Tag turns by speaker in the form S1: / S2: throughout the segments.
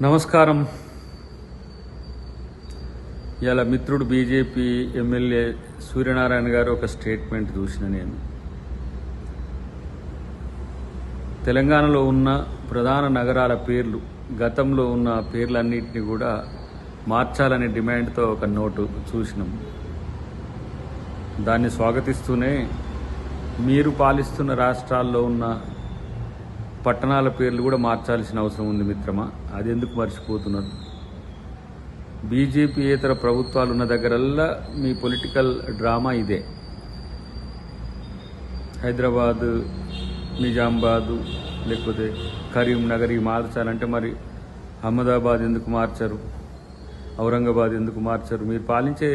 S1: నమస్కారం. ఇలా మిత్రుడు బీజేపీ ఎమ్మెల్యే సూర్యనారాయణ గారు ఒక స్టేట్మెంట్ చూసిన నేను తెలంగాణలో ఉన్న ప్రధాన నగరాల పేర్లు గతంలో ఉన్న పేర్లన్నింటినీ కూడా మార్చాలనే డిమాండ్తో ఒక నోటు చూసినాం. దాన్ని స్వాగతిస్తూనే మీరు పాలిస్తున్న రాష్ట్రాల్లో ఉన్న పట్టణాల పేర్లు కూడా మార్చాల్సిన అవసరం ఉంది మిత్రమా. అది ఎందుకు మర్చిపోతున్నారు? బీజేపీయేతర ప్రభుత్వాలు ఉన్న దగ్గరల్లా మీ పొలిటికల్ డ్రామా ఇదే. హైదరాబాదు, నిజామాబాదు, లేకపోతే కరీంనగర్ మార్చాలంటే మరి అహ్మదాబాద్ ఎందుకు మార్చరు? ఔరంగాబాద్ ఎందుకు మార్చరు? మీరు పాలించే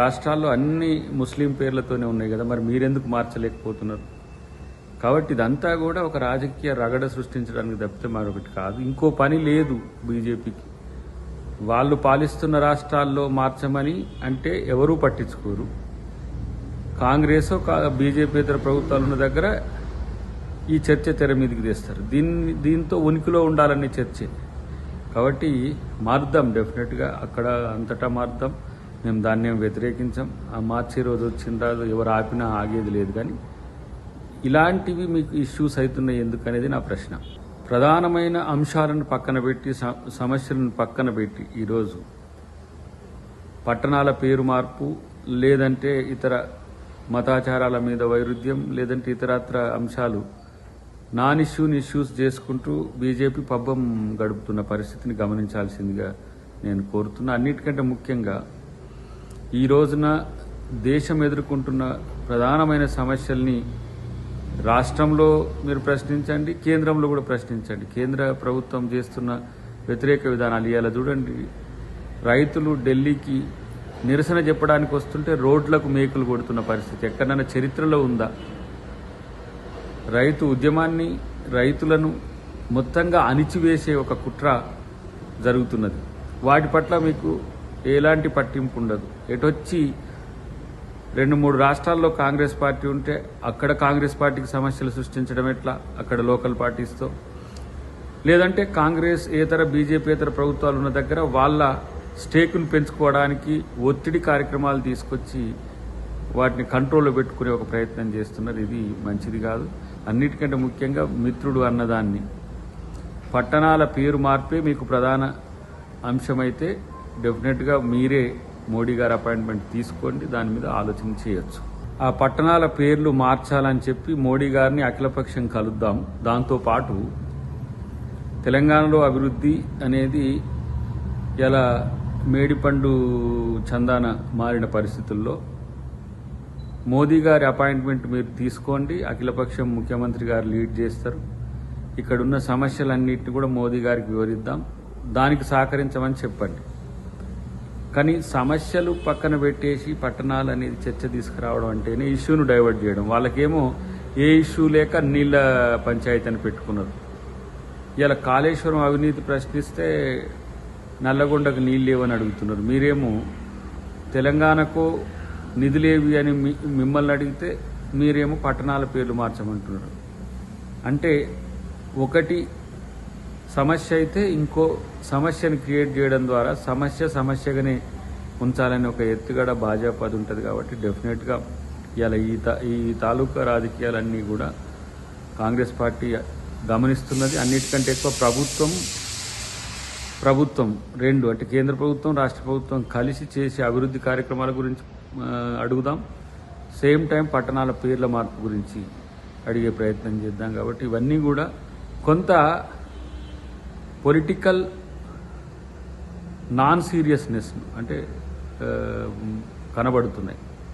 S1: రాష్ట్రాల్లో అన్ని ముస్లిం పేర్లతోనే ఉన్నాయి కదా, మరి మీరెందుకు మార్చలేకపోతున్నారు? కాబట్టి ఇదంతా కూడా ఒక రాజకీయ రగడ సృష్టించడానికి తప్పితే మరొకటి కాదు. ఇంకో పని లేదు బీజేపీకి. వాళ్ళు పాలిస్తున్న రాష్ట్రాల్లో మార్చమని అంటే ఎవరూ పట్టించుకోరు. కాంగ్రెస్ బీజేపీతర ప్రభుత్వాలు ఉన్న దగ్గర ఈ చర్చ తెర మీదకి తెస్తారు. దీంతో ఉనికిలో ఉండాలనే చర్చే. కాబట్టి మార్దాం, డెఫినెట్గా అక్కడ అంతటా మార్దాం. మేము దాన్ని ఏం వ్యతిరేకించాం. ఆ మార్చే రోజు వచ్చిన రోజు ఎవరు ఆపినా ఆగేది లేదు. కానీ ఇలాంటివి మీకు ఇష్యూస్ అవుతున్నాయి ఎందుకనేది నా ప్రశ్న. ప్రధానమైన అంశాలను పక్కన పెట్టి, సమస్యలను పక్కన పెట్టి ఈరోజు పట్టణాల పేరు మార్పు, లేదంటే ఇతర మతాచారాల మీద వైరుధ్యం, లేదంటే ఇతరత్ర అంశాలు నాన్ ఇష్యూస్ చేసుకుంటూ బీజేపీ పబ్బం గడుపుతున్న పరిస్థితిని గమనించాల్సిందిగా నేను కోరుతున్నా. అన్నిటికంటే ముఖ్యంగా ఈ రోజున దేశం ఎదుర్కొంటున్న ప్రధానమైన సమస్యల్ని రాష్ట్రంలో మీరు ప్రశ్నించండి, కేంద్రంలో కూడా ప్రశ్నించండి. కేంద్ర ప్రభుత్వం చేస్తున్న వ్యతిరేక విధానాలు ఇవాళ చూడండి. రైతులు ఢిల్లీకి నిరసన చెప్పడానికి వస్తుంటే రోడ్లకు మేకులు కొడుతున్న పరిస్థితి ఎక్కడైనా చరిత్రలో ఉందా? రైతు ఉద్యమాన్ని, రైతులను మొత్తంగా అణిచివేసే ఒక కుట్ర జరుగుతున్నది. వాటి పట్ల మీకు ఎలాంటి పట్టింపు ఉండదు. ఎటొచ్చి 2-3 రాష్ట్రాల్లో కాంగ్రెస్ పార్టీ ఉంటే అక్కడ కాంగ్రెస్ పార్టీకి సమస్యలు సృష్టించడం ఎట్లా? అక్కడ లోకల్ పార్టీస్తో, లేదంటే కాంగ్రెస్ ఏతర బీజేపీయేతర ప్రభుత్వాలు ఉన్న దగ్గర వాళ్ళ స్టేకును పెంచుకోవడానికి ఒత్తిడి కార్యక్రమాలు తీసుకొచ్చి వాటిని కంట్రోల్లో పెట్టుకునే ఒక ప్రయత్నం చేస్తున్నారు. ఇది మంచిది కాదు. అన్నిటికంటే ముఖ్యంగా మిత్రుడు అన్నదాన్ని పట్టణాల పేరు మార్పే మీకు ప్రధాన అంశమైతే డెఫినెట్గా మీరే మోడీ గారి అపాయింట్మెంట్ తీసుకోండి, దాని మీద ఆలోచన చేయొచ్చు. ఆ పట్టణాల పేర్లు మార్చాలని చెప్పి మోడీ గారిని అఖిలపక్షం కలుద్దాం. దాంతోపాటు తెలంగాణలో అభివృద్ధి అనేది ఇలా మేడిపండు చందాన మారిన పరిస్థితుల్లో మోదీ గారి అపాయింట్మెంట్ మీరు తీసుకోండి. అఖిలపక్షం ముఖ్యమంత్రి గారు లీడ్ చేస్తారు. ఇక్కడున్న సమస్యలన్నింటినీ కూడా మోదీ గారికి వివరిద్దాం, దానికి సహకరించమని చెప్పండి. కానీ సమస్యలు పక్కన పెట్టేసి పట్టణాలు అనేది చర్చ తీసుకురావడం అంటేనే ఇష్యూను డైవర్ట్ చేయడం. వాళ్ళకేమో ఏ ఇష్యూ లేక నీళ్ళ పంచాయతీ అని పెట్టుకున్నారు. ఇలా కాళేశ్వరం అవినీతి ప్రశ్నిస్తే నల్లగొండకు నీళ్ళు లేవని అడుగుతున్నారు. మీరేమో తెలంగాణకు నిధులేవి అని మిమ్మల్ని అడిగితే మీరేమో పట్టణాల పేర్లు మార్చమంటున్నారు. అంటే ఒకటి సమస్య అయితే ఇంకో సమస్యను క్రియేట్ చేయడం ద్వారా సమస్యగానే ఉంచాలని ఒక ఎత్తుగడ భాజపాది ఉంటుంది. కాబట్టి డెఫినెట్గా ఇలా ఈ తాలూకా రాజకీయాలన్నీ కూడా కాంగ్రెస్ పార్టీ గమనిస్తున్నది. అన్నిటికంటే ఎక్కువ ప్రభుత్వం రెండు అంటే కేంద్ర ప్రభుత్వం, రాష్ట్ర ప్రభుత్వం కలిసి చేసే అభివృద్ధి కార్యక్రమాల గురించి అడుగుదాం. సేమ్ టైం పట్టణాల పేర్ల మార్పు గురించి అడిగే ప్రయత్నం చేద్దాం. కాబట్టి ఇవన్నీ కూడా కొంత పొలిటికల్ నాన్ సీరియస్నెస్ అంటే కనబడుతున్నాయి.